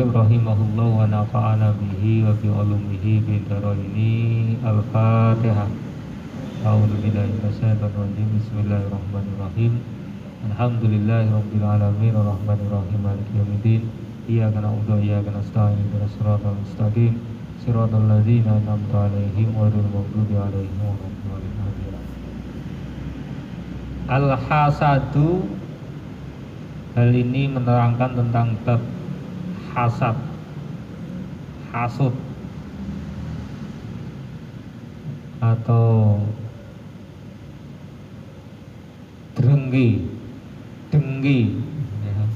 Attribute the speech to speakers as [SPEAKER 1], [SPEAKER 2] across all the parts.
[SPEAKER 1] Baqil rahimahullah wa nafa'ana bihi wa bi ulumihi bi daraini. Al-Fatihah. A'udzu billahi minasyaitonir rajim. Bismillahirrahmanirrahim. Alhamdulillahirabbil alamin arrahmanir rahim maliki yaumiddin. Iyyaka na'budu wa iyyaka nasta'in ihdinas siratal mustaqim siratal ladzina an'amta 'alaihim ghairil maghdubi 'alaihim waladdallin. Al-hasadu, hal ini menerangkan tentang bab hasad, hasud atau dengki ya.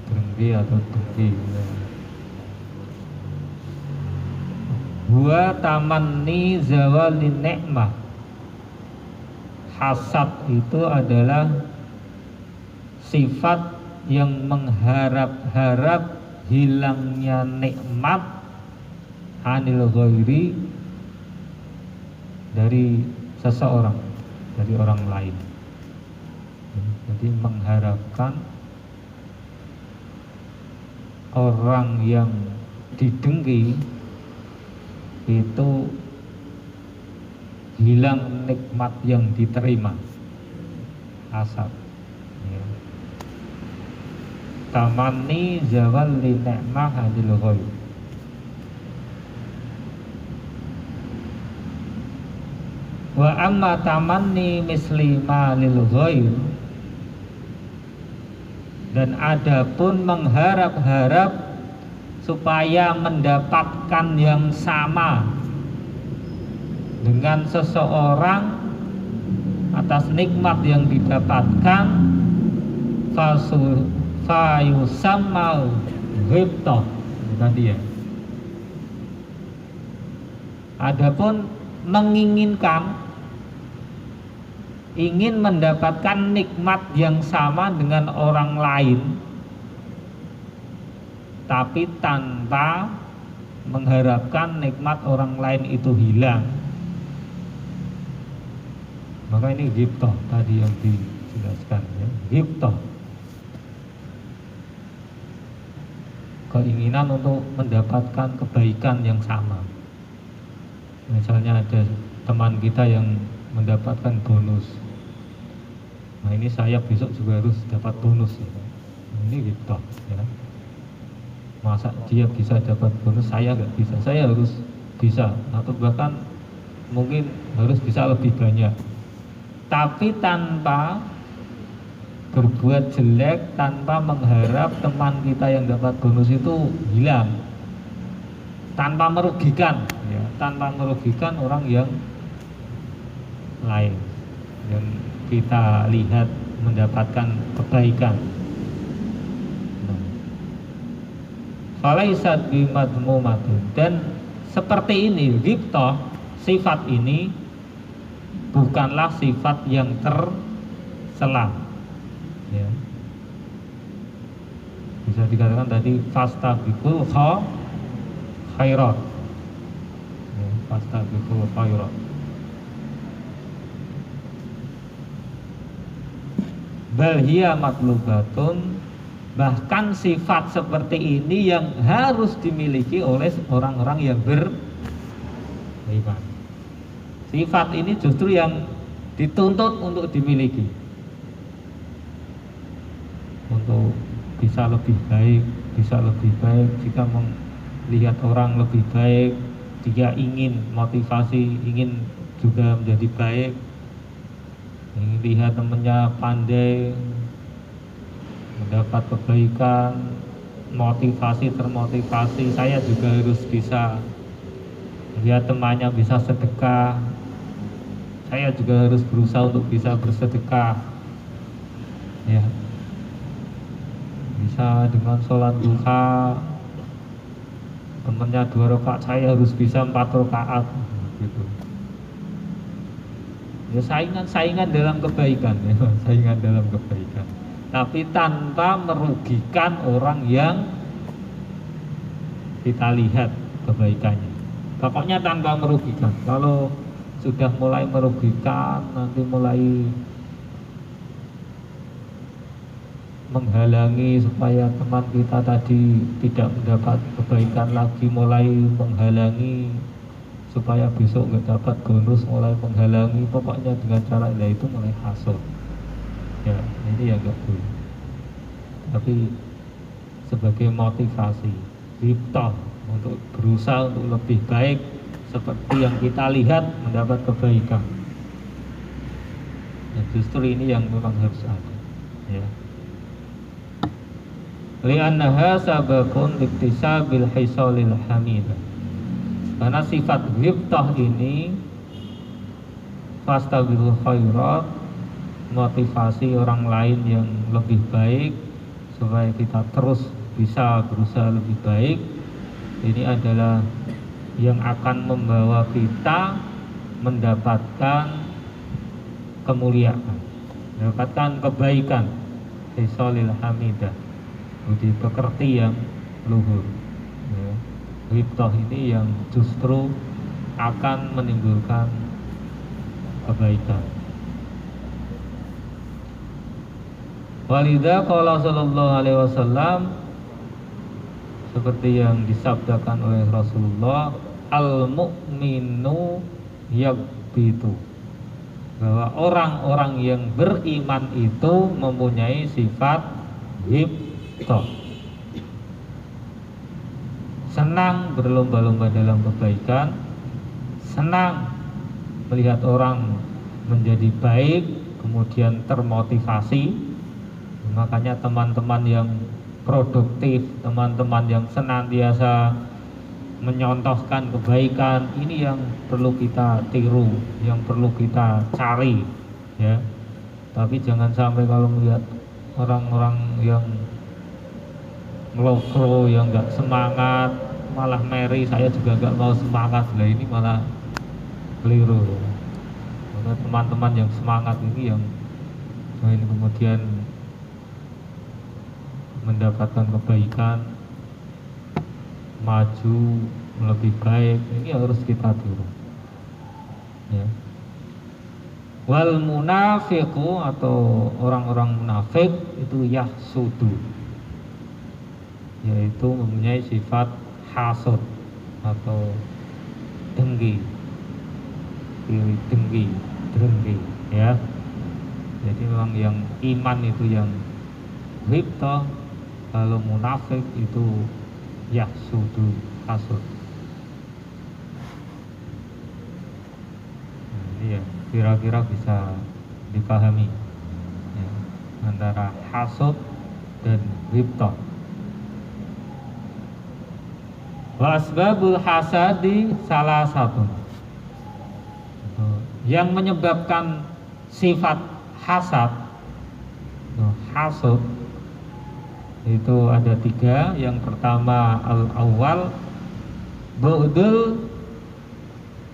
[SPEAKER 1] Dengki atau dengki ya. Wa tamanni zawalin nikmah. Hasad itu adalah sifat yang mengharap-harap hilangnya nikmat anil ghairi, dari seseorang, dari orang lain. Jadi mengharapkan orang yang didengki itu hilang nikmat yang diterima. Hasad ya. Tamanni zawal li ni'mah hadil ghaib. Wa amma tamanni misli ma lil ghaib, dan adapun mengharap-harap supaya mendapatkan yang sama dengan seseorang atas nikmat yang didapatkan, fayusammal ghibtah tadi ya. Adapun menginginkan, ingin mendapatkan nikmat yang sama dengan orang lain tapi tanpa mengharapkan nikmat orang lain itu hilang, maka ini ghibtah tadi yang dijelaskan ya. Ghibtah, keinginan untuk mendapatkan kebaikan yang sama. Misalnya ada teman kita yang mendapatkan bonus, nah ini saya besok juga harus dapat bonus ya. Ini ghibtah ya. Masa dia bisa dapat bonus, saya nggak bisa, saya harus bisa, atau bahkan mungkin harus bisa lebih banyak, tapi tanpa berbuat jelek, tanpa mengharap teman kita yang dapat bonus itu hilang, tanpa merugikan ya, tanpa merugikan orang yang lain yang kita lihat mendapatkan kebaikan. Falaisat bimadmumatun, dan seperti ini ghibtah, sifat ini bukanlah sifat yang tercela ya. Bisa dikatakan tadi fastabiqul khairat ya, fastabiqul khairat. Bal hiya matlubatun, bahkan sifat seperti ini yang harus dimiliki oleh orang-orang yang beriman. Sifat ini justru yang dituntut untuk dimiliki, untuk bisa lebih baik, jika melihat orang lebih baik, dia ingin motivasi, ingin juga menjadi baik, ingin lihat temannya pandai, mendapat kebaikan, termotivasi, saya juga harus bisa. Lihat temannya bisa sedekah, saya juga harus berusaha untuk bisa bersedekah ya. Bisa dengan sholat duha, temannya 2 rakaat, saya harus bisa 4 rakaat gitu ya. Saingan dalam kebaikan ya, saingan dalam kebaikan, tapi tanpa merugikan orang yang kita lihat kebaikannya. Pokoknya tanpa merugikan. Kalau sudah mulai merugikan, nanti mulai menghalangi supaya teman kita tadi tidak mendapat kebaikan lagi, mulai menghalangi supaya besok nggak dapat bonus, mulai menghalangi, pokoknya dengan cara itu mulai hasut. Ya, ini ya nggak boleh. Tapi sebagai motivasi kita untuk berusaha untuk lebih baik seperti yang kita lihat mendapat kebaikan. Ya, justru ini yang memang harus ada. Ya. Li'annaha sababun iktisabil hisalil hamidah. Karena sifat ghibtah ini fastabil khairat, motivasi orang lain yang lebih baik supaya kita terus bisa berusaha lebih baik. Ini adalah yang akan membawa kita mendapatkan kemuliaan, mendapatkan kebaikan, hisalil hamidah, budi pekerti yang luhur. Ya. Ghibtah ini yang justru akan menimbulkan kebaikan. Walidha qala sallallahu alaihi wasallam, seperti yang disabdakan oleh Rasulullah, al-mu'minu yaghbitu, bahwa orang-orang yang beriman itu mempunyai sifat ghibtah, senang berlomba-lomba dalam kebaikan, senang melihat orang menjadi baik, kemudian termotivasi. Makanya teman-teman yang produktif, teman-teman yang senantiasa menyontohkan kebaikan, ini yang perlu kita tiru, yang perlu kita cari, ya. Tapi jangan sampai kalau melihat orang-orang yang melokro, yang nggak semangat, malah meri, saya juga nggak mau semangat, lah ini malah keliru. Karena teman-teman yang semangat ini yang ini kemudian mendapatkan kebaikan, maju lebih baik, ini harus kita tiru. Ya. Wal munafiqu, atau orang-orang munafik itu yahsudu, yaitu mempunyai sifat hasud atau dengki, dengki, ya. Jadi memang yang iman itu yang ghibtah, kalau munafik itu yahsudu, hasud. Nah, ini ya kira-kira bisa dipahami, ya, antara hasud dan ghibtah. Wa asbabul hasadi salah satu, yang menyebabkan sifat hasad, hasud itu ada 3. Yang pertama al-awwal bu'dul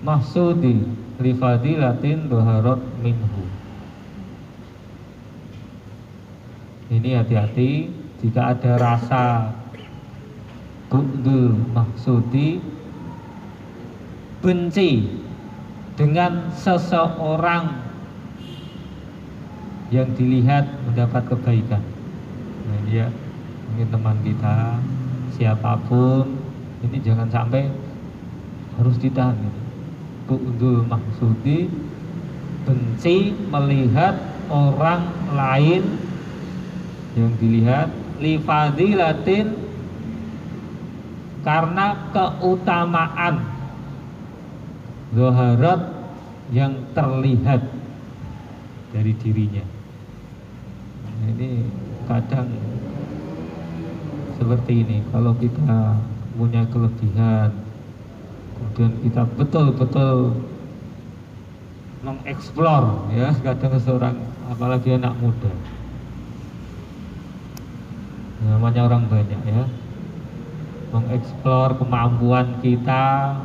[SPEAKER 1] mahsudi li fadilatin dhaharat minhu. Ini hati-hati, jika ada rasa bu'dul mahsudi, benci dengan seseorang yang dilihat mendapat kebaikan. Nah, dia ini teman kita, siapapun, ini jangan sampai harus ditahan. Bu'dul mahsudi, benci melihat orang lain yang dilihat li fadilatin, karena keutamaan, zaharat, yang terlihat dari dirinya. Ini kadang seperti ini, kalau kita punya kelebihan, kemudian kita betul-betul mengeksplor, ya, kadang seorang, apalagi anak muda, namanya orang banyak, ya, mengeksplor kemampuan kita.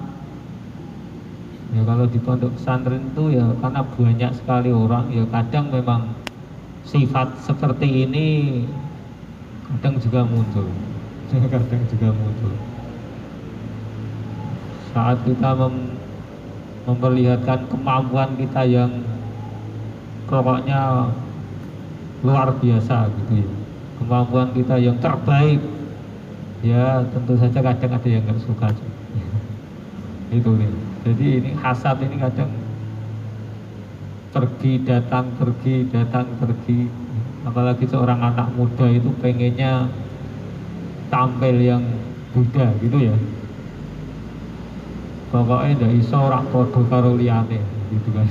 [SPEAKER 1] Ya, kalau di pondok pesantren itu ya karena banyak sekali orang, ya kadang memang sifat seperti ini kadang juga muncul. Saat kita memperlihatkan kemampuan kita yang pokoknya luar biasa gitu, ya, kemampuan kita yang terbaik, ya tentu saja kadang ada yang nggak suka. Itu nih. Jadi ini hasad ini kadang pergi datang pergi. Apalagi seorang anak muda itu pengennya tampil yang Buddha gitu ya. Pokoknya ndak iso orang podo karo liyane gitu kan.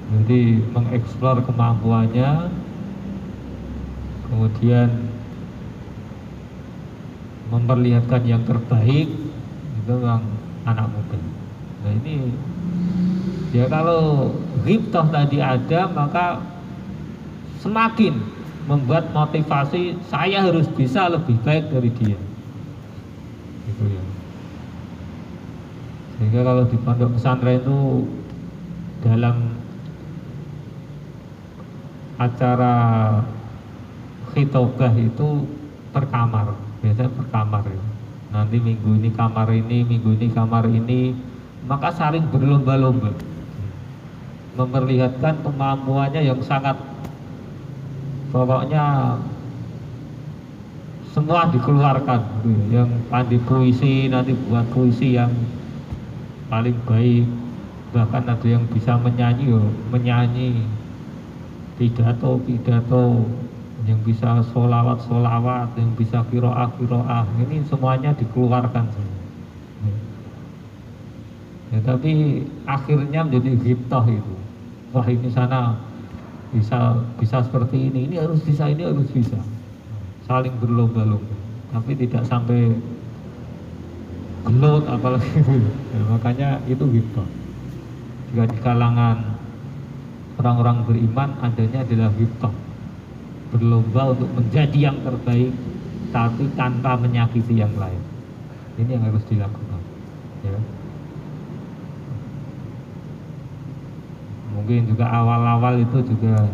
[SPEAKER 1] Jadi mengeksplor kemampuannya, kemudian memperlihatkan yang terbaik, itu yang anak muda. Nah ini ya kalau ghibthah tadi ada, maka semakin membuat motivasi saya harus bisa lebih baik dari dia gitu ya. Sehingga kalau di pondok pesantren itu dalam acara khitobah itu per kamar, biasanya per kamar ya. Nanti minggu ini kamar ini, minggu ini kamar ini, maka saling berlomba-lomba memperlihatkan kemampuannya yang sangat, pokoknya semua dikeluarkan gitu ya. Yang pandai puisi nanti buat puisi yang paling baik, bahkan ada yang bisa menyanyi menyanyi, pidato yang bisa solawat, yang bisa kiroah, ini semuanya dikeluarkan ya, tapi akhirnya menjadi ghibthah itu. Wah ini sana bisa seperti ini harus bisa, saling berlomba-lomba, tapi tidak sampai gelut apalagi ya, makanya itu ghibthah. Jika di kalangan orang-orang beriman adanya adalah ghibthah, berlomba untuk menjadi yang terbaik tapi tanpa menyakiti yang lain. Ini yang harus dilakukan ya. Mungkin juga awal-awal itu juga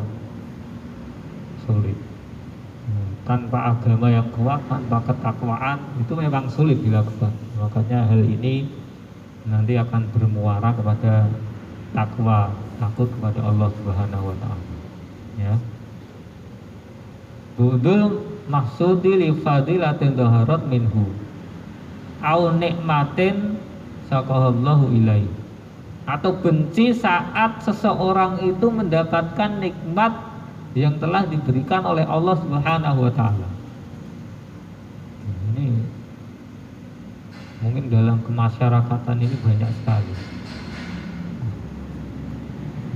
[SPEAKER 1] sulit. Tanpa agama yang kuat, tanpa ketakwaan, itu memang sulit dilakukan. Makanya hal ini nanti akan bermuara kepada takwa, takut kepada Allah Subhanahu wa Ta'ala ya. Budul maksudi li fadilatin dhaharat minhu au nikmatin saqahallahu ilaihi, atau benci saat seseorang itu mendapatkan nikmat yang telah diberikan oleh Allah Subhanahu wa Ta'ala. Ini mungkin dalam kemasyarakatan ini banyak sekali.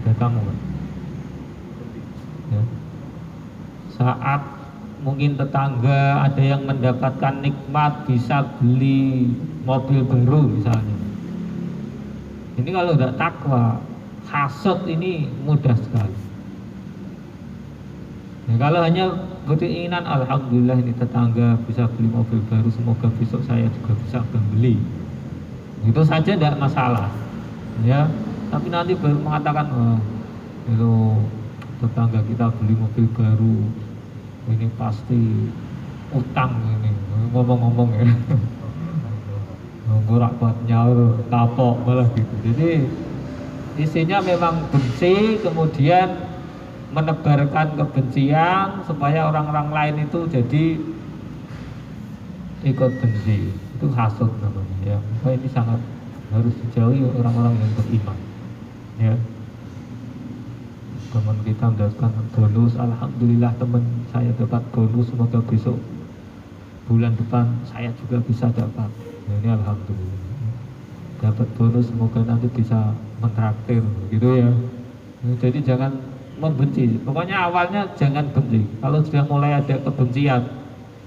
[SPEAKER 1] Ada kamu kan? Ya. Saat mungkin tetangga ada yang mendapatkan nikmat bisa beli mobil baru misalnya. Ini kalau tidak takwa, hasad ini mudah sekali. Ya, kalau hanya berkeinginan, alhamdulillah ini tetangga bisa beli mobil baru, semoga besok saya juga bisa membeli. Itu saja tidak masalah. Ya, tapi nanti baru mengatakan, wah, itu tetangga kita beli mobil baru, ini pasti utang ini, ngomong-ngomong ya. Ngorak buat nyaur, kapok malah gitu. Jadi isinya memang benci, kemudian menebarkan kebencian supaya orang-orang lain itu jadi ikut benci. Itu hasud namanya ya. Maka ini sangat harus dijauhi orang-orang yang beriman ya. Teman kita mendapatkan bonus, alhamdulillah teman saya dapat bonus, semoga besok bulan depan saya juga bisa dapat. Nah, ini alhamdulillah dapat bonus, semoga nanti bisa mentraktir gitu ya. Jadi jangan membenci, pokoknya awalnya jangan benci. Kalau sudah mulai ada kebencian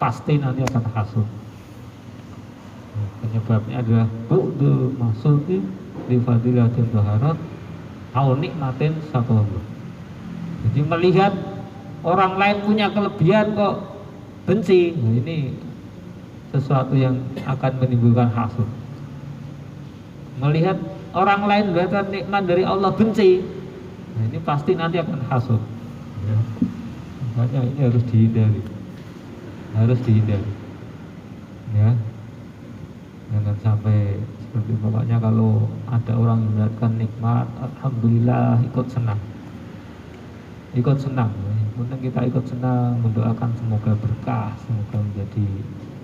[SPEAKER 1] pasti nanti akan hasud. Penyebabnya adalah bu'dul maksudi li fadilatin dhaharat au nikmatin saqallah. Jadi melihat orang lain punya kelebihan kok benci, nah ini sesuatu yang akan menimbulkan hasud. Melihat orang lain mendapatkan nikmat dari Allah benci, nah ini pasti nanti akan hasud ya. Makanya ini harus dihindari ya. Jangan sampai seperti, pokoknya kalau ada orang yang mendapatkan nikmat, alhamdulillah ikut senang. kemudian kita ikut senang mendoakan semoga berkah, semoga menjadi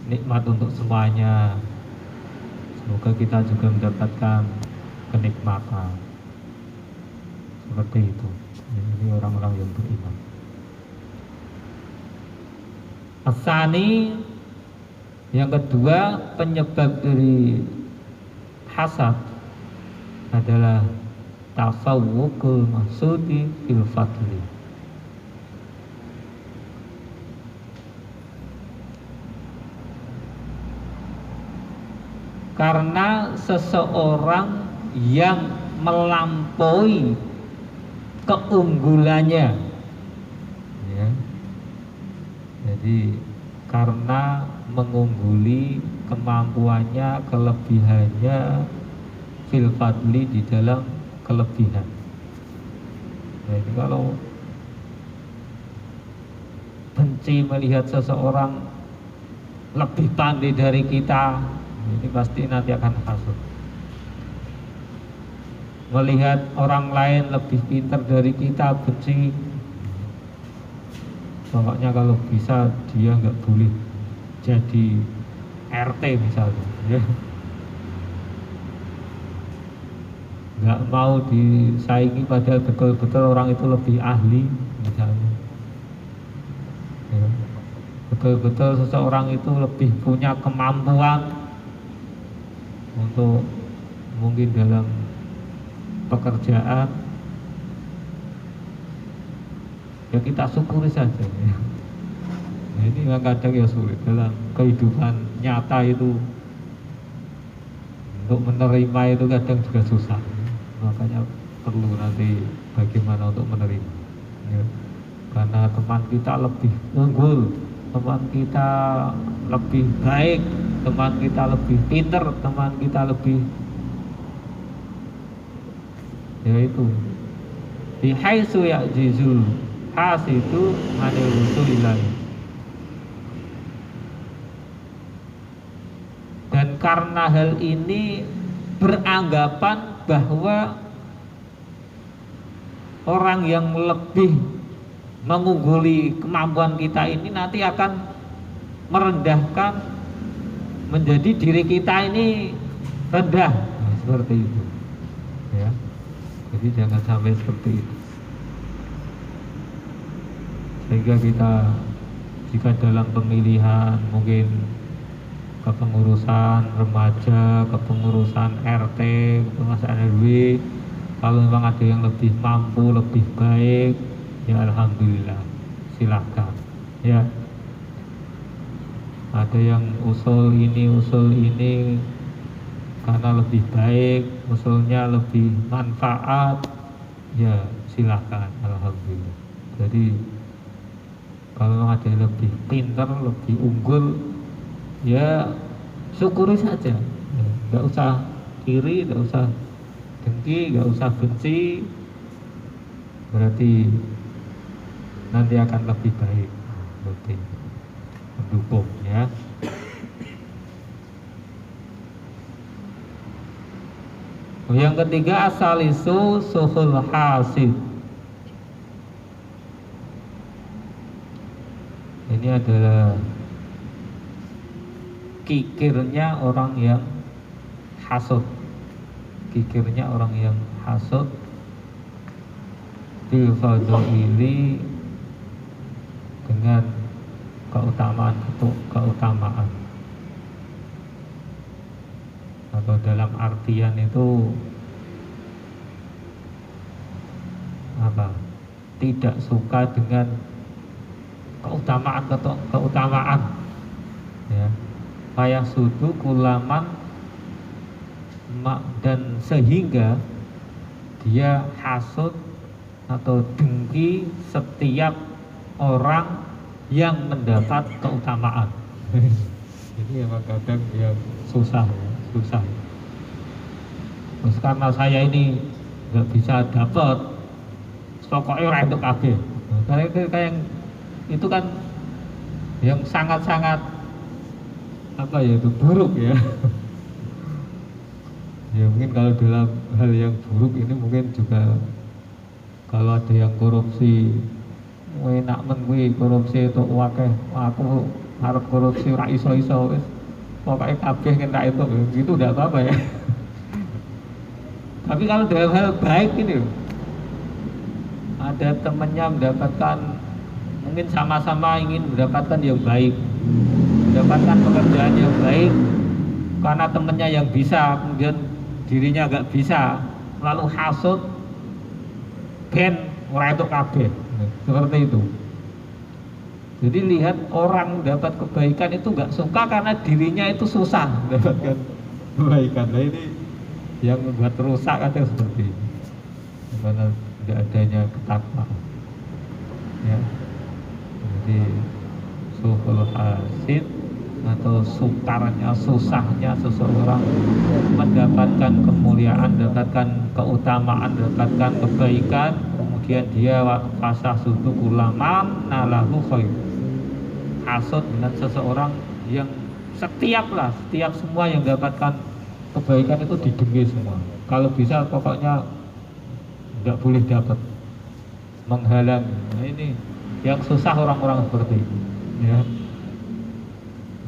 [SPEAKER 1] nikmat untuk semuanya, semoga kita juga mendapatkan kenikmatan. Seperti itu. Ini orang-orang yang beriman. Asani, yang kedua, penyebab dari hasad adalah tasawwukul maksudi fil fadli. Karena seseorang yang melampaui keunggulannya, ya. Jadi karena mengungguli kemampuannya, kelebihannya fil fadli, di dalam kelebihan. Jadi kalau benci melihat seseorang lebih pandai dari kita, ini pasti nanti akan hasud. Melihat orang lain lebih pintar dari kita, benci. Pokoknya kalau bisa dia nggak boleh jadi RT misalnya, ya. Nggak mau disaingi padahal betul-betul orang itu lebih ahli misalnya, ya. Betul-betul seseorang itu lebih punya kemampuan untuk mungkin dalam pekerjaan, ya kita syukuri saja, ya. Nah, ini yang kadang ya sulit dalam kehidupan nyata itu, untuk menerima itu kadang juga susah. Makanya perlu nanti bagaimana untuk menerima, ya. Karena teman kita lebih unggul, teman kita lebih baik, teman kita lebih pintar, teman kita lebih, yaitu bihaitsu ya'jizul hasidu anil wusulillah. Dan karena hal ini beranggapan bahwa orang yang lebih mengungguli kemampuan kita ini nanti akan merendahkan, menjadi diri kita ini rendah, nah, seperti itu, ya. Jadi jangan sampai seperti itu. Sehingga kita jika dalam pemilihan mungkin kepengurusan remaja, kepengurusan RT, kepengurusan RW, kalau memang ada yang lebih mampu, lebih baik, ya alhamdulillah, silakan, ya. Ada yang usul ini karena lebih baik, usulnya lebih manfaat, ya silakan, alhamdulillah. Jadi kalau ada yang lebih pintar, lebih unggul, ya syukuri saja, ya, nggak usah iri, nggak usah dengki, nggak usah benci, berarti nanti akan lebih baik, berarti mendukung, ya. Yang ketiga, asalisu suhul hasid. Ini adalah kikirnya orang yang hasud. Kikirnya orang yang hasud bil fadhili, dengan keutamaan. Atau dalam artian itu apa? Tidak suka dengan keutamaan, ya. Payah sudu kulaman, dan sehingga dia hasud atau dengki setiap orang yang mendapat keutamaan. Ini emang kadang yang susah. Terus karena saya ini nggak bisa dapat, pokoknya orang itu kabeh. Karena itu kayak itu kan yang sangat-sangat apa ya, itu buruk, ya. Ya mungkin kalau dalam hal yang buruk ini mungkin juga kalau ada yang korupsi enak men kuwi korupsi itu akeh, aku harap korupsi ora iso-iso wis pokoknya kabeh kena itu gitu udah apa-apa ya. Tapi kalau dalam hal baik ini loh, ada temannya mendapatkan, mungkin sama-sama ingin mendapatkan yang baik, mendapatkan pekerjaan yang baik, karena temannya yang bisa kemudian dirinya nggak bisa, lalu hasut, ben orang itu kabeh, seperti itu. Jadi lihat orang dapat kebaikan itu nggak suka karena dirinya itu susah mendapatkan kebaikan. Nah ini yang membuat rusak kan seperti ini, karena tidak adanya ketakwaan. Ya, jadi suhul hasid atau sukarnya, susahnya seseorang mendapatkan kemuliaan, mendapatkan keutamaan, mendapatkan kebaikan, kemudian dia fasah sudu kulaman nalahu khair. Hasud dengan seseorang yang setiap semua yang mendapatkan kebaikan itu didengki semua. Kalau bisa pokoknya tidak boleh dapat, menghalangi. Nah, ini yang susah orang-orang seperti itu. Ya.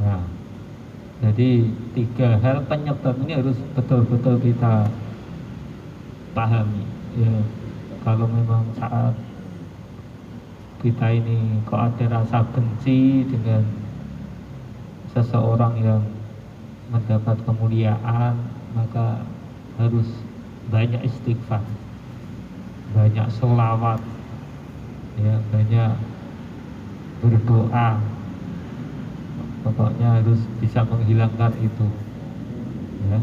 [SPEAKER 1] Nah, jadi 3 hal penyebab ini harus betul-betul kita pahami. Ya, kalau memang saat kita ini kok ada rasa benci dengan seseorang yang mendapat kemuliaan, maka harus banyak istighfar, banyak sholawat, ya, banyak berdoa. Pokoknya harus bisa menghilangkan itu. Ya.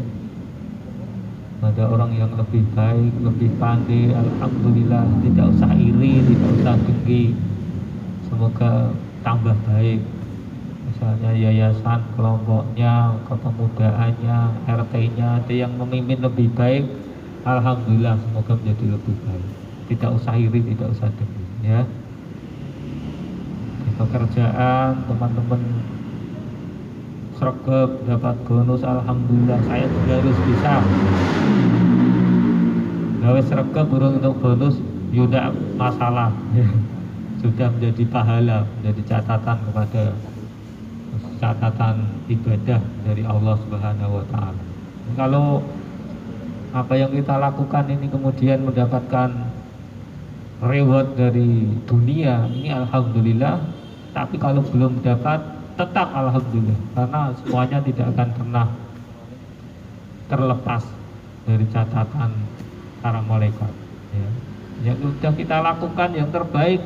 [SPEAKER 1] Ada orang yang lebih baik, lebih pandai, alhamdulillah, tidak usah iri, tidak usah dengki. Semoga tambah baik. Misalnya yayasan, kelompoknya, kepemudaannya, RT-nya ada yang memimpin lebih baik, alhamdulillah, semoga menjadi lebih baik. Tidak usah iri, tidak usah dengki. Ya. Di pekerjaan, teman-teman sregep dapat bonus, alhamdulillah, saya juga harus bisa gawe sregep burung untuk bonus, tidak masalah. Sudah menjadi pahala, menjadi catatan ibadah dari Allah Subhanahu wa Ta'ala. Kalau apa yang kita lakukan ini kemudian mendapatkan reward dari dunia, ini alhamdulillah. Tapi kalau belum dapat, tetap alhamdulillah, karena semuanya tidak akan pernah terlepas dari catatan para malaikat. Ya. Yang sudah kita lakukan yang terbaik,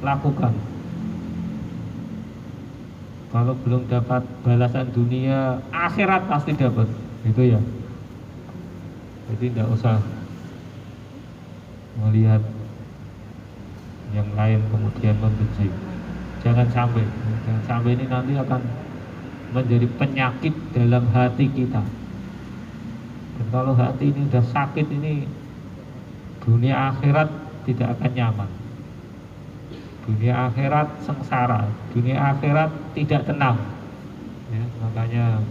[SPEAKER 1] lakukan. Kalau belum dapat balasan dunia, akhirat pasti dapat, gitu ya. Jadi tidak usah melihat yang lain kemudian membenci. Jangan sampai ini nanti akan menjadi penyakit dalam hati kita. Dan kalau hati ini sudah sakit, ini dunia akhirat tidak akan nyaman. Dunia akhirat sengsara, dunia akhirat tidak tenang. Ya, makanya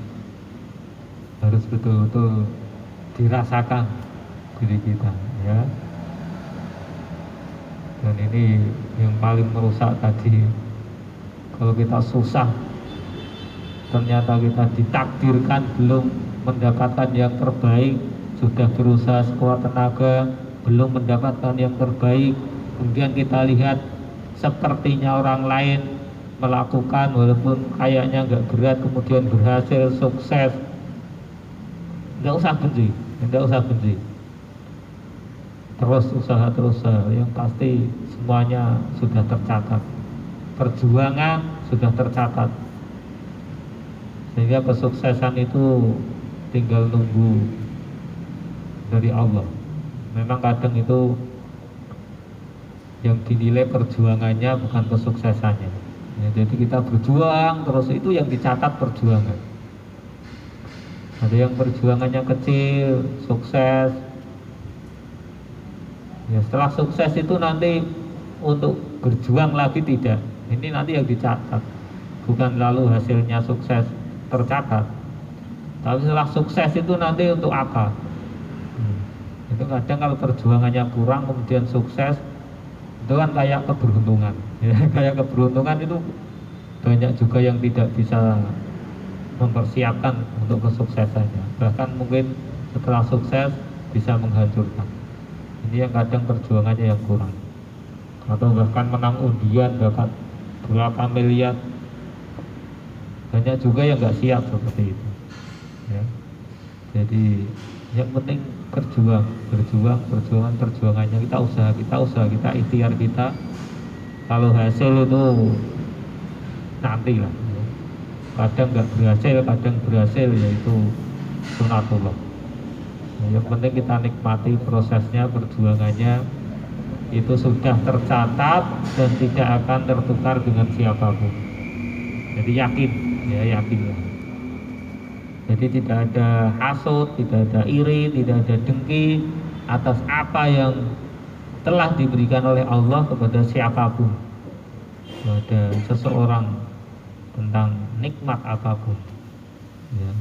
[SPEAKER 1] harus betul-betul dirasakan diri kita, ya. Dan ini yang paling merusak tadi. Kalau kita susah, ternyata kita ditakdirkan belum mendapatkan yang terbaik, sudah berusaha sekuat tenaga, belum mendapatkan yang terbaik, kemudian kita lihat sepertinya orang lain melakukan walaupun kayaknya nggak berat, kemudian berhasil, sukses, nggak usah benci, terus usaha, yang pasti semuanya sudah tercatat, perjuangan sudah tercatat, sehingga kesuksesan itu tinggal nunggu dari Allah. Memang kadang itu yang dinilai perjuangannya bukan kesuksesannya, ya, jadi kita berjuang terus, itu yang dicatat perjuangan. Ada yang perjuangannya kecil, sukses, ya setelah sukses itu nanti untuk berjuang lagi tidak. Ini nanti yang dicatat, bukan lalu hasilnya sukses tercatat, tapi setelah sukses itu nanti untuk apa. Itu kadang kalau perjuangannya kurang kemudian sukses, Itu kan kayak keberuntungan ya. Kayak keberuntungan itu banyak juga yang tidak bisa mempersiapkan untuk kesuksesannya, bahkan mungkin setelah sukses bisa menghancurkan. Ini yang kadang perjuangannya yang kurang, atau bahkan menang undian dapat berapa miliar, banyak juga yang nggak siap seperti itu ya. Jadi yang penting berjuang, perjuangannya kita usaha, kita ikhtiar kita. Kalau hasil itu nanti lah ya. Kadang nggak berhasil, kadang berhasil, yaitu sunatullah. Nah, yang penting kita nikmati prosesnya, perjuangannya itu sudah tercatat dan tidak akan tertukar dengan siapapun. Jadi yakin ya, yakinlah. Jadi tidak ada hasut, tidak ada iri, tidak ada dengki atas apa yang telah diberikan oleh Allah kepada siapapun, kepada seseorang, tentang nikmat apapun ya.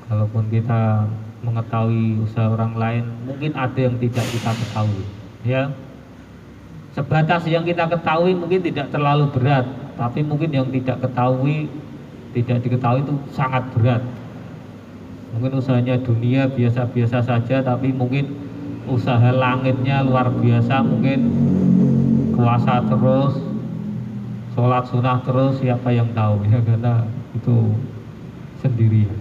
[SPEAKER 1] Kalaupun kita mengetahui usaha orang lain, mungkin ada yang tidak kita ketahui ya. Sebatas yang kita ketahui mungkin tidak terlalu berat, tapi mungkin yang tidak diketahui itu sangat berat. Mungkin usahanya dunia biasa-biasa saja, tapi mungkin usaha langitnya luar biasa. Mungkin puasa terus, sholat sunnah terus, siapa yang tahu ya, karena itu sendirian.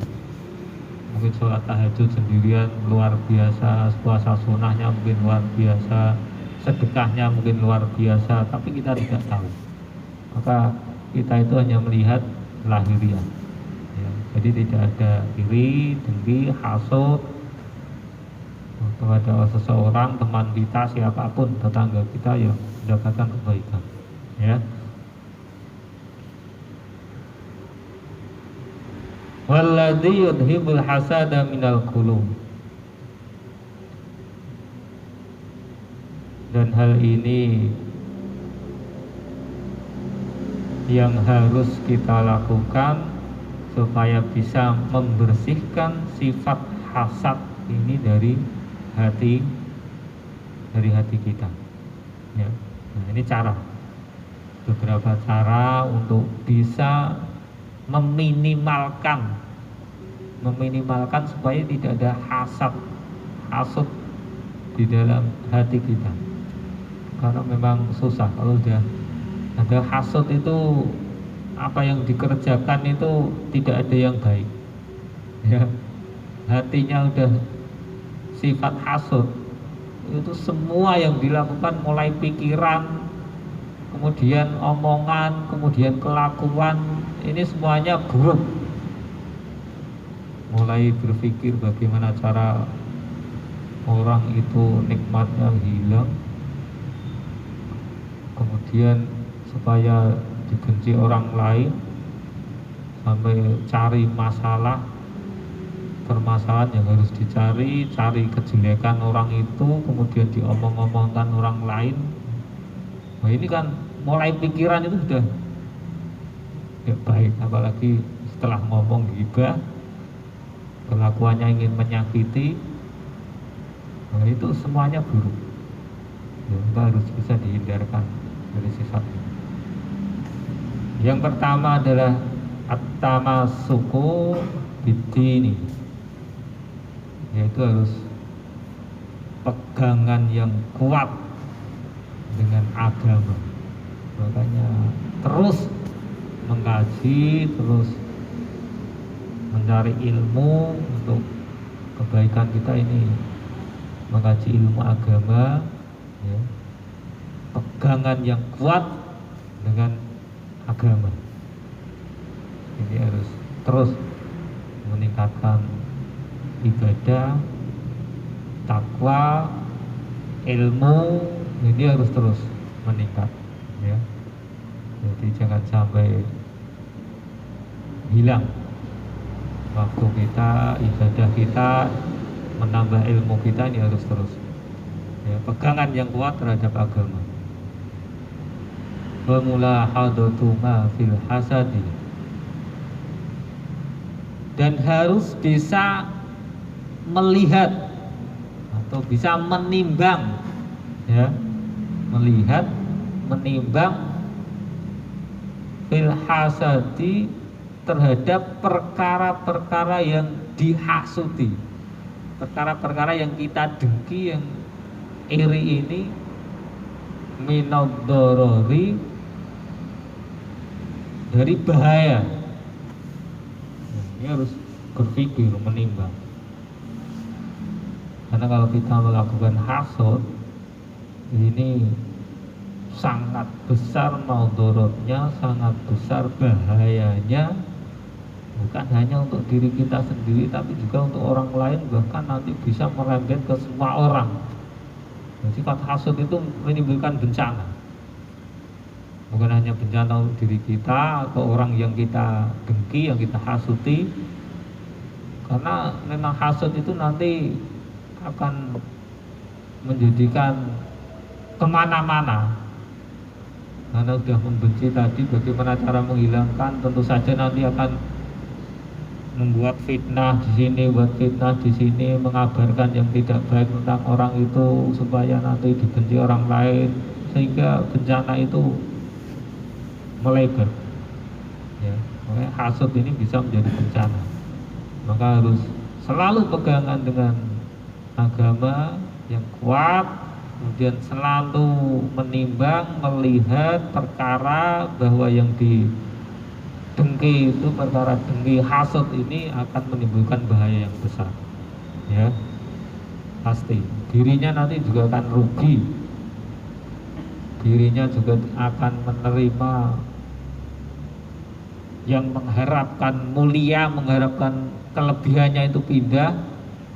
[SPEAKER 1] Mungkin sholat tahajud sendirian luar biasa, puasa sunnahnya mungkin luar biasa, sedekahnya mungkin luar biasa, tapi kita tidak tahu. Maka kita itu hanya melihat lahiriah ya. Jadi tidak ada iri, dengki, hasut kepada seseorang, teman kita, siapapun, tetangga kita yang mendapatkan kebaikan ya. Walladzi yudhibul hasada minal qulub. Dan hal ini yang harus kita lakukan supaya bisa membersihkan sifat hasad ini dari hati kita ya. Nah, ini beberapa cara untuk bisa meminimalkan supaya tidak ada hasad di dalam hati kita, karena memang susah. Kalau udah ada hasad itu, apa yang dikerjakan itu tidak ada yang baik ya. Hatinya udah sifat hasad, itu semua yang dilakukan, mulai pikiran, kemudian omongan, kemudian kelakuan, ini semuanya buruk. Mulai berpikir bagaimana cara orang itu nikmatnya hilang, kemudian supaya dibenci orang lain, sampai cari permasalahan yang harus cari kejelekan orang itu, kemudian diomong-omongkan orang lain. Nah, ini kan mulai pikiran itu sudah tidak baik, apalagi setelah ngomong ghibah, kelakuannya ingin menyakiti. Nah, itu semuanya buruk ya, kita harus bisa dihindarkan dari sifat ini. Yang pertama adalah at-tamassuku bid-dini, yaitu harus pegangan yang kuat dengan agama. Makanya terus mengkaji, terus mencari ilmu untuk kebaikan kita ini, mengkaji ilmu agama ya. Pegangan yang kuat dengan agama ini harus terus meningkatkan ibadah, takwa, ilmu, ini harus terus meningkat ya. Jadi jangan sampai hilang waktu kita, ibadah kita, menambah ilmu kita, ini harus terus ya, pegangan yang kuat terhadap agama. Wa mulahadatu ma fil hasadi, dan harus bisa melihat atau bisa menimbang ya melihat, menimbang fil hasadi terhadap perkara-perkara yang dihasuti, perkara-perkara yang kita dengki, yang iri ini, minadh-dharari, dari bahaya. Ini harus berpikir, menimbang. Karena kalau kita melakukan hasud, ini sangat besar maudorotnya, sangat besar bahayanya, bukan hanya untuk diri kita sendiri, tapi juga untuk orang lain, bahkan nanti bisa merembet ke semua orang. Jadi sifat hasud itu menimbulkan bencana, bukan hanya bencana untuk diri kita atau orang yang kita dengki, yang kita hasuti, karena memang hasud itu nanti akan menjadikan kemana-mana. Karena sudah membenci tadi, bagaimana cara menghilangkan? Tentu saja nanti akan membuat fitnah di sini, buat fitnah di sini, mengabarkan yang tidak baik tentang orang itu supaya nanti dibenci orang lain, sehingga bencana itu melebar. Ya, makanya hasud ini bisa menjadi bencana. Maka harus selalu pegangan dengan agama yang kuat. Kemudian selalu menimbang, melihat perkara bahwa yang didengki itu, perkara dengki hasud ini akan menimbulkan bahaya yang besar. Ya, pasti. Dirinya nanti juga akan rugi. Dirinya juga akan menerima yang mengharapkan mulia, mengharapkan kelebihannya itu pindah.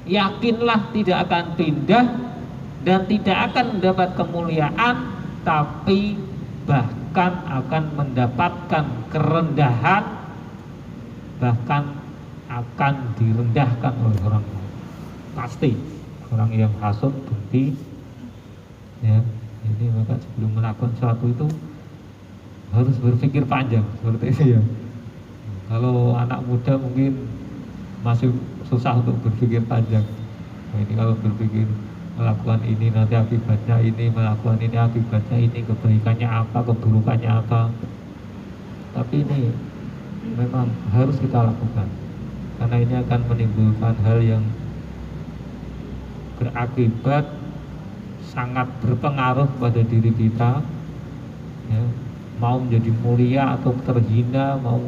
[SPEAKER 1] Yakinlah tidak akan pindah dan tidak akan mendapat kemuliaan, tapi bahkan akan mendapatkan kerendahan, bahkan akan direndahkan oleh orang lain. Pasti orang yang hasud, dengki, ya, ini maka sebelum melakukan sesuatu itu harus berpikir panjang, seperti itu ya. Kalau anak muda mungkin masih susah untuk berpikir panjang. Nah, ini kalau berpikir melakukan ini nanti akibatnya ini, melakukan ini akibatnya ini, kebaikannya apa, keburukannya apa. Tapi ini memang harus kita lakukan, karena ini akan menimbulkan hal yang berakibat sangat berpengaruh pada diri kita, ya, mau menjadi mulia atau terhina, mau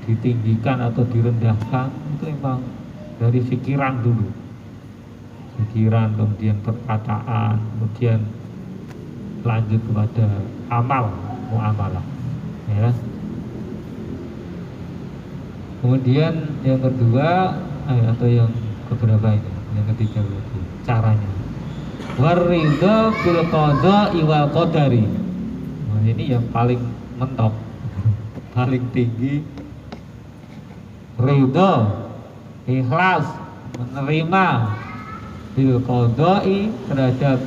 [SPEAKER 1] ditinggikan atau direndahkan, itu memang dari pikiran dulu. Pikiran, kemudian perkataan, kemudian lanjut kepada amal, muamalah, ya. Kemudian yang kedua, atau yang keberapa ini? Yang ketiga berarti caranya. Waridho bil qada'i wal qadari. Nah, ini yang paling mentok, paling tinggi. Ridho, ikhlas, menerima bil qada'i, terhadap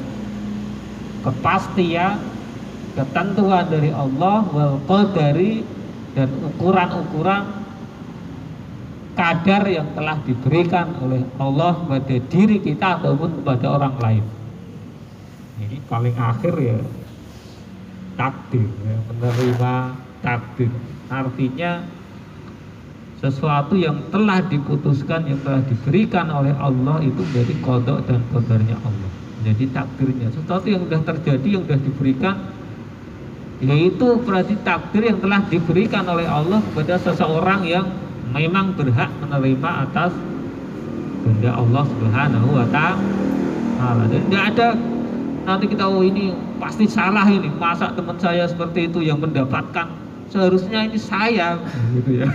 [SPEAKER 1] kepastian, ketentuan dari Allah, wal qadari, dan ukuran-ukuran kadar yang telah diberikan oleh Allah kepada diri kita ataupun kepada orang lain. Ini paling akhir ya takdir, ya, menerima takdir. Artinya sesuatu yang telah diputuskan, yang telah diberikan oleh Allah itu menjadi qada dan qadarnya Allah, jadi takdirnya. Sesuatu yang sudah terjadi, yang sudah diberikan, yaitu berarti takdir yang telah diberikan oleh Allah kepada seseorang yang memang berhak menerima atas kehendak Allah Subhanahu wa ta'ala. Dan tidak ada nanti kita, oh ini pasti salah, ini masa teman saya seperti itu yang mendapatkan, seharusnya ini saya, gitu ya.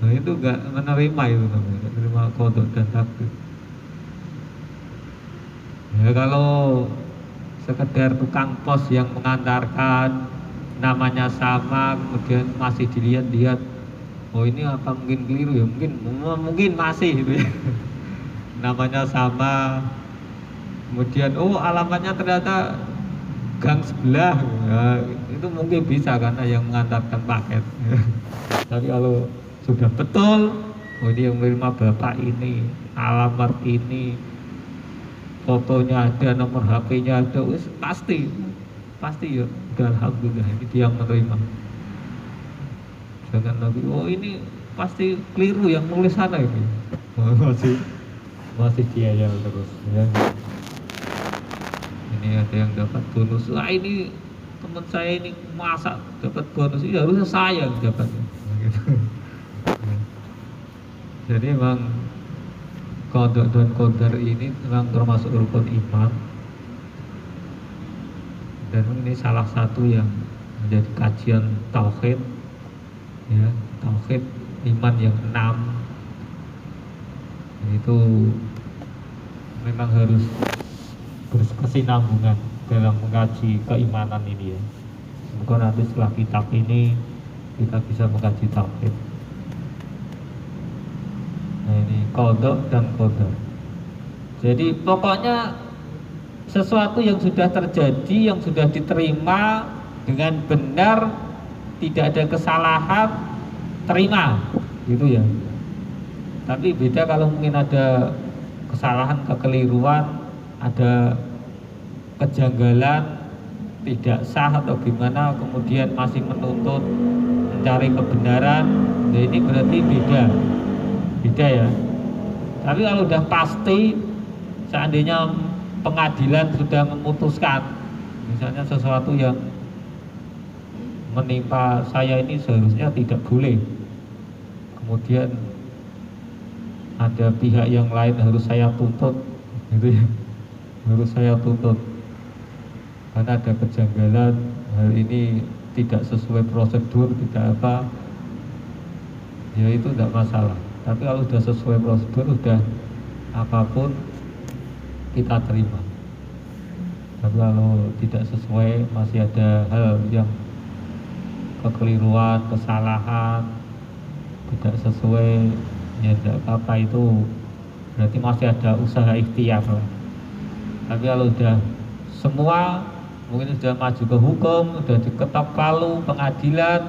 [SPEAKER 1] Nah, itu enggak menerima, itu namanya enggak menerima qada dan takdir. Ya, kalau sekedar tukang pos yang mengantarkan, namanya sama, kemudian masih dilihat-lihat, oh ini apa mungkin keliru ya, mungkin masih gitu ya. Namanya sama, kemudian oh alamatnya ternyata gang sebelah, ya, itu mungkin bisa karena yang mengantarkan paket. Tapi kalau sudah betul, oh ini yang menerima bapak ini, alamat ini, fotonya ada, nomor HP-nya ada, wis pasti ya udah alhamdulillah ini dia yang menerima. Jangan lagi oh ini pasti keliru yang nulis sana ini. masih dia yang terus ya. Ini ada yang dapat bonus, ini teman saya ini masa dapat bonus, ini harusnya saya yang dapat gitu. Jadi memang qada dan qadar ini memang termasuk rukun iman, dan ini salah satu yang menjadi kajian tauhid ya, tauhid iman yang 6 itu memang harus berkesinambungan dalam mengkaji keimanan ini ya. Semoga nanti setelah kitab ini kita bisa mengkaji tauhid. Nah ini qada dan qadar. Jadi pokoknya sesuatu yang sudah terjadi, yang sudah diterima dengan benar, tidak ada kesalahan, terima gitu ya. Tapi beda kalau mungkin ada kesalahan, kekeliruan, ada kejanggalan, tidak sah atau gimana, kemudian masih menuntut mencari kebenaran, nah ini berarti beda ya. Tapi kalau udah pasti, seandainya pengadilan sudah memutuskan misalnya sesuatu yang menimpa saya ini seharusnya tidak boleh, kemudian ada pihak yang lain harus saya tuntut gitu ya, harus saya tuntut karena ada kejanggalan, hal ini tidak sesuai prosedur, tidak apa ya, itu tidak masalah. Tapi kalau sudah sesuai prosedur, sudah apapun kita terima. Tapi kalau tidak sesuai, masih ada hal yang kekeliruan, kesalahan, tidak sesuai, ya tidak apa-apa, itu berarti masih ada usaha ikhtiar lah. Tapi kalau sudah semua mungkin sudah maju ke hukum, sudah diketok palu pengadilan,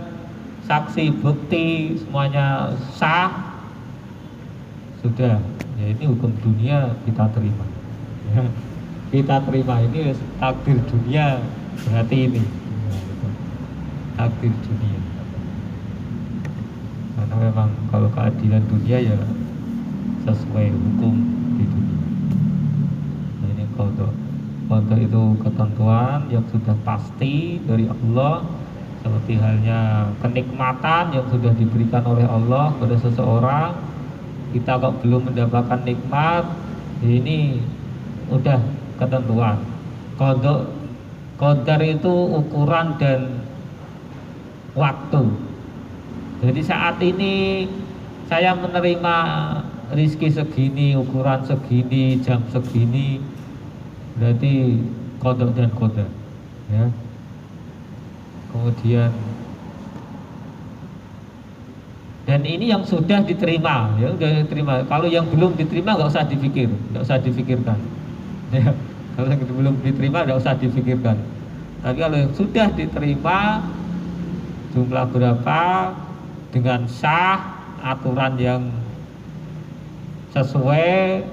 [SPEAKER 1] saksi bukti semuanya sah, sudah ya ini hukum dunia kita terima ya, kita terima, ini takdir dunia berarti ini ya, gitu. Takdir dunia, karena memang kalau keadilan dunia ya sesuai hukum di dunia. Nah, ini qada itu ketentuan yang sudah pasti dari Allah, seperti halnya kenikmatan yang sudah diberikan oleh Allah pada seseorang. Kita kok belum mendapatkan nikmat, ini udah ketentuan. Qadar itu ukuran dan waktu. Jadi saat ini saya menerima rizki segini, ukuran segini, jam segini, berarti qada dan qadar ya. Kemudian dan ini yang sudah diterima ya, sudah diterima. Kalau yang belum diterima nggak usah dipikirkan ya. Kalau yang belum diterima nggak usah dipikirkan. Tapi kalau yang sudah diterima, jumlah berapa, dengan sah, aturan yang sesuai,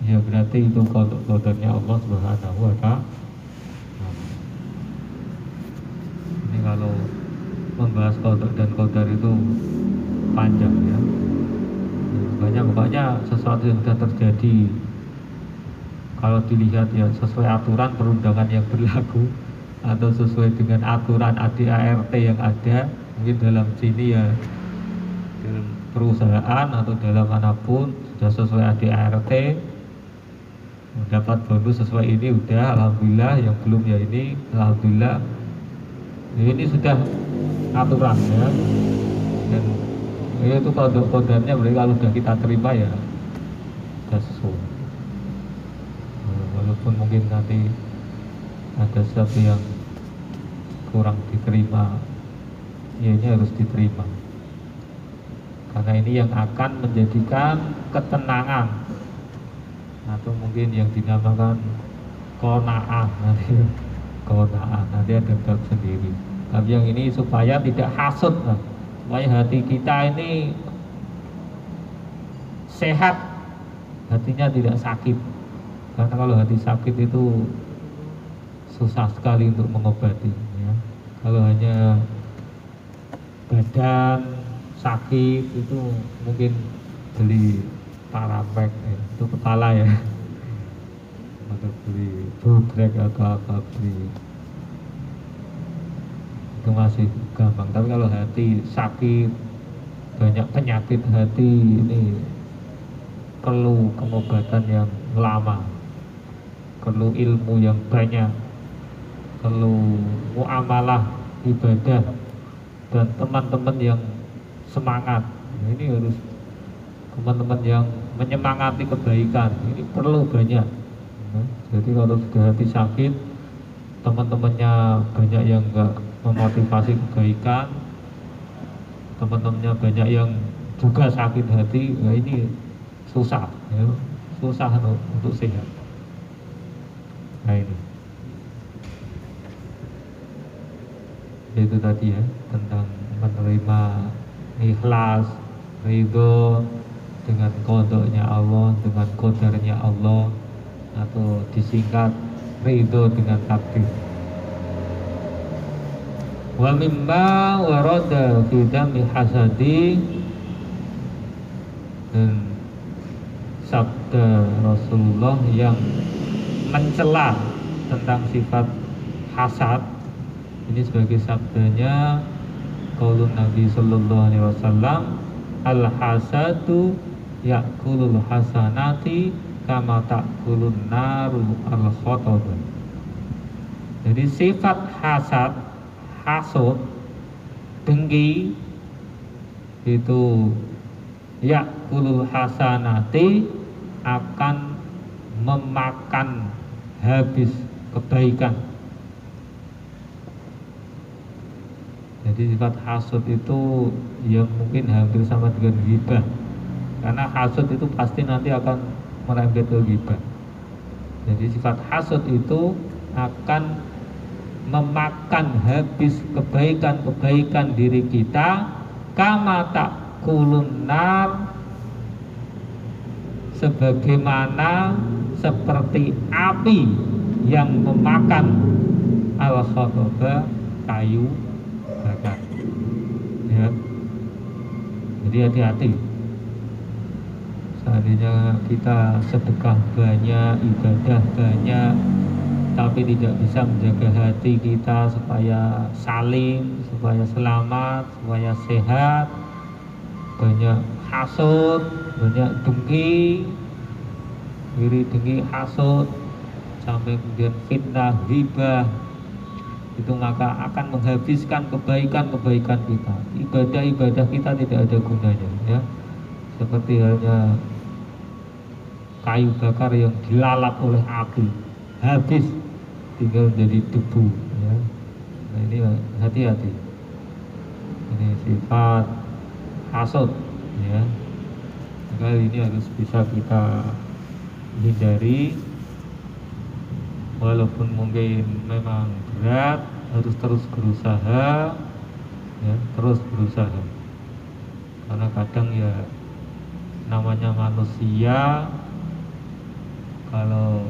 [SPEAKER 1] ya berarti itu qadarnya Allah Subhanahu wa ta'ala. Ini kalau membahas qada dan qadar itu panjang ya. Pokoknya sesuatu yang sudah terjadi, kalau dilihat ya sesuai aturan perundangan yang berlaku atau sesuai dengan aturan ADART yang ada, mungkin dalam sini ya dalam perusahaan atau dalam manapun sudah sesuai ADART, mendapat bonus sesuai ini udah alhamdulillah, yang belum ya ini alhamdulillah. Ini sudah aturan ya, dan itu qadarnya berarti kalau sudah kita terima ya sudah sesuai. Walaupun mungkin nanti ada sesuatu yang kurang diterima, ya ini harus diterima, karena ini yang akan menjadikan ketenangan, atau mungkin yang dinamakan qanaah nanti. Qanaah nanti ada bab sendiri. Tapi yang ini supaya tidak hasud lah, supaya hati kita ini sehat, hatinya tidak sakit Karena kalau hati sakit itu susah sekali untuk mengobati ya. Kalau hanya badan sakit itu mungkin beli paramek ya. Itu kepala ya, atau beli bobrek atau apa, beli itu masih gampang. Tapi kalau hati sakit, banyak penyakit hati, ini perlu pengobatan yang lama, perlu ilmu yang banyak, perlu muamalah ibadah dan teman-teman yang semangat. Nah, ini harus teman-teman yang menyemangati kebaikan, ini perlu banyak. Nah, jadi kalau sudah hati sakit, teman-temannya banyak yang enggak memotivasi kebaikan, teman-temannya banyak yang juga sakit hati, nah ini susah ya, susah untuk sehat. Nah ini itu tadi ya, tentang menerima, ikhlas, ridho dengan kodoknya Allah, dengan kodarnya Allah, atau disingkat ridho dengan takdir. Wa mimma warada fi dami hasadi, dan sabda Rasulullah yang mencela tentang sifat hasad ini sebagai sabdanya qaulun Nabi sallallahu alaihi wasallam, al hasadu yakulul hasanati kama takulun naru al khotob. Jadi sifat hasad, hasud, dengki itu yakulul hasanati, akan memakan habis kebaikan. Jadi sifat hasud itu yang mungkin hampir sama dengan ghibah, karena hasud itu pasti nanti akan merembet ke ghibah. Jadi sifat hasud itu akan memakan habis kebaikan-kebaikan diri kita, kama takulun nar, sebagaimana seperti api yang memakan al-khotoba, kayu bakar ya. Jadi hati-hati, seandainya kita sedekah banyak, ibadah banyak, tapi tidak bisa menjaga hati kita supaya salim, supaya selamat, supaya sehat, banyak hasud, banyak dengki, iri dengki hasud, sampai kemudian fitnah, ghibah, itu maka akan menghabiskan kebaikan-kebaikan kita. Ibadah-ibadah kita tidak ada gunanya ya. Seperti halnya kayu bakar yang dilalap oleh api, habis tinggal jadi debu ya. Nah ini hati-hati, ini sifat hasud ya. Maka ini harus bisa kita hindari, walaupun mungkin memang berat, harus terus berusaha ya, terus berusaha. Karena kadang ya namanya manusia, kalau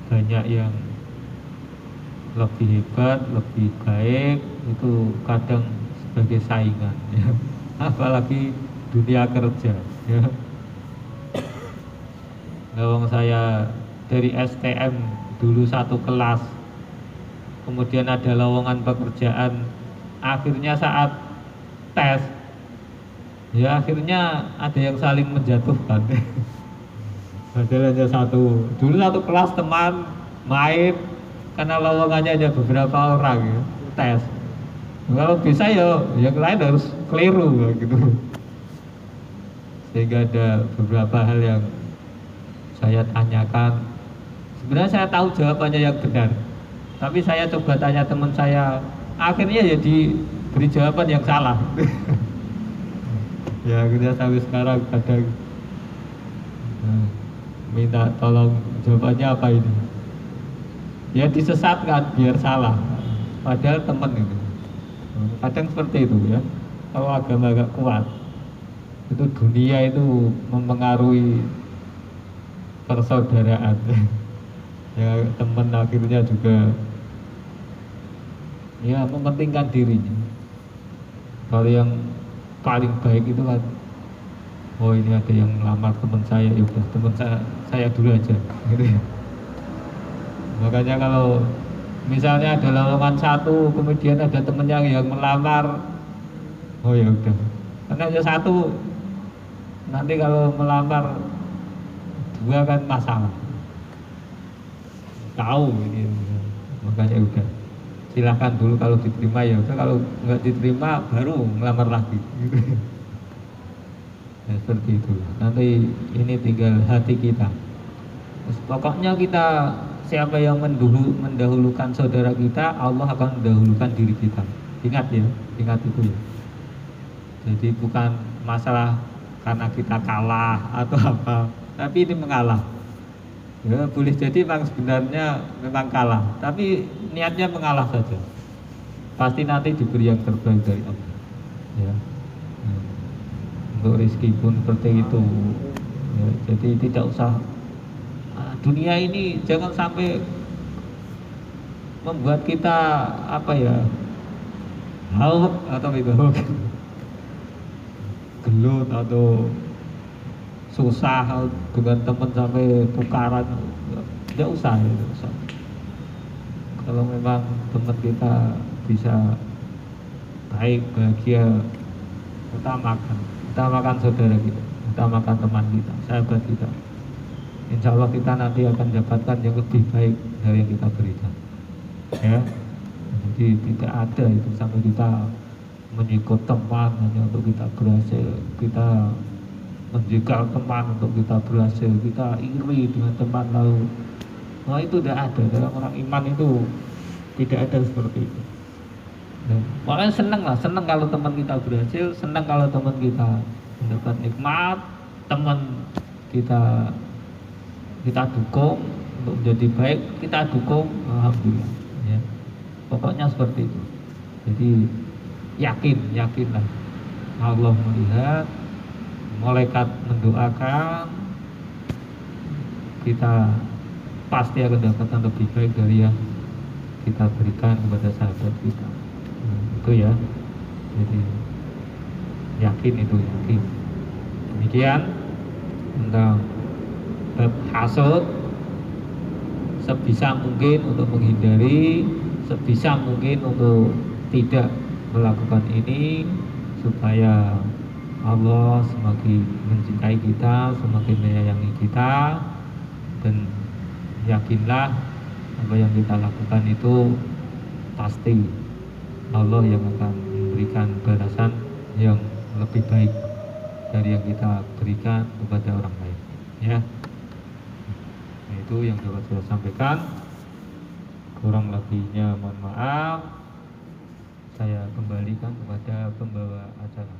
[SPEAKER 1] banyak yang lebih hebat, lebih baik, itu kadang sebagai saingan ya. Apalagi dunia kerja ya. Lawang saya dari STM dulu satu kelas, kemudian ada lowongan pekerjaan, akhirnya saat tes ya akhirnya ada yang saling menjatuhkan. Padahal hanya satu, dulu satu kelas teman main, karena lowongannya hanya beberapa orang ya, tes. Kalau bisa ya yang lain harus keliru gitu. Sehingga ada beberapa hal yang saya tanyakan, sebenarnya saya tahu jawabannya yang benar, tapi saya coba tanya teman saya, akhirnya ya diberi jawaban yang salah. Ya akhirnya sampai sekarang kadang minta tolong jawabannya apa ini, ya disesatkan biar salah, padahal teman itu. Kadang seperti itu ya, kalau agama agak kuat, itu dunia itu mempengaruhi persaudaraan. Ya teman akhirnya juga ya mementingkan dirinya. Kalau yang paling baik itu kan, oh ini ada yang melamar teman saya, ya udah teman saya dulu aja, gitu ya. Makanya kalau misalnya ada lowongan satu, kemudian ada temennya yang melamar, oh ya udah, karena hanya satu, nanti kalau melamar dua kan masalah, tahu ini, makanya udah silahkan dulu, kalau diterima ya udah, kalau nggak diterima baru melamar lagi, gitu. Ya, seperti itu. Nanti ini tinggal hati kita. Terus pokoknya kita, siapa yang mendahulukan saudara kita, Allah akan mendahulukan diri kita. Ingat ya, ingat itu ya. Jadi bukan masalah karena kita kalah atau apa, tapi ini mengalah. Ya, boleh jadi memang sebenarnya memang kalah, tapi niatnya mengalah saja. Pasti nanti diberi yang terbaik dari Allah. Ya. Untuk rezeki pun seperti itu ya, jadi tidak usah dunia ini jangan sampai membuat kita apa ya, hauk atau itu gelut atau susah dengan teman sampai tukaran, tidak usah ya, tidak usah. Kalau memang teman kita bisa baik, bahagia, utamakan saudara kita, utamakan teman kita, sahabat kita. Insya Allah kita nanti akan dapatkan yang lebih baik dari yang kita berikan. Ya, jadi tidak ada itu sampai kita menyikut teman hanya untuk kita berhasil, kita menjegal teman untuk kita berhasil, kita iri dengan teman lalu. Nah itu tidak ada dalam orang iman, itu tidak ada seperti itu. Makanya senang kalau teman kita berhasil, senang kalau teman kita mendapat nikmat, teman kita dukung untuk menjadi baik, kita dukung, alhamdulillah. Ya. Pokoknya seperti itu. Jadi yakinlah Allah melihat, malaikat mendoakan, kita pasti akan dapatkan lebih baik dari yang kita berikan kepada sahabat kita. Itu ya, jadi yakin, itu yakin. Demikian tentang bab hasud. Sebisa mungkin untuk menghindari, sebisa mungkin untuk tidak melakukan ini, supaya Allah semakin mencintai kita, semakin menyayangi kita. Dan yakinlah apa yang kita lakukan itu pasti Allah yang akan memberikan balasan yang lebih baik dari yang kita berikan kepada orang lain. Ya, nah, itu yang dapat saya sampaikan. Kurang lebihnya mohon maaf. Saya kembalikan kepada pembawa acara.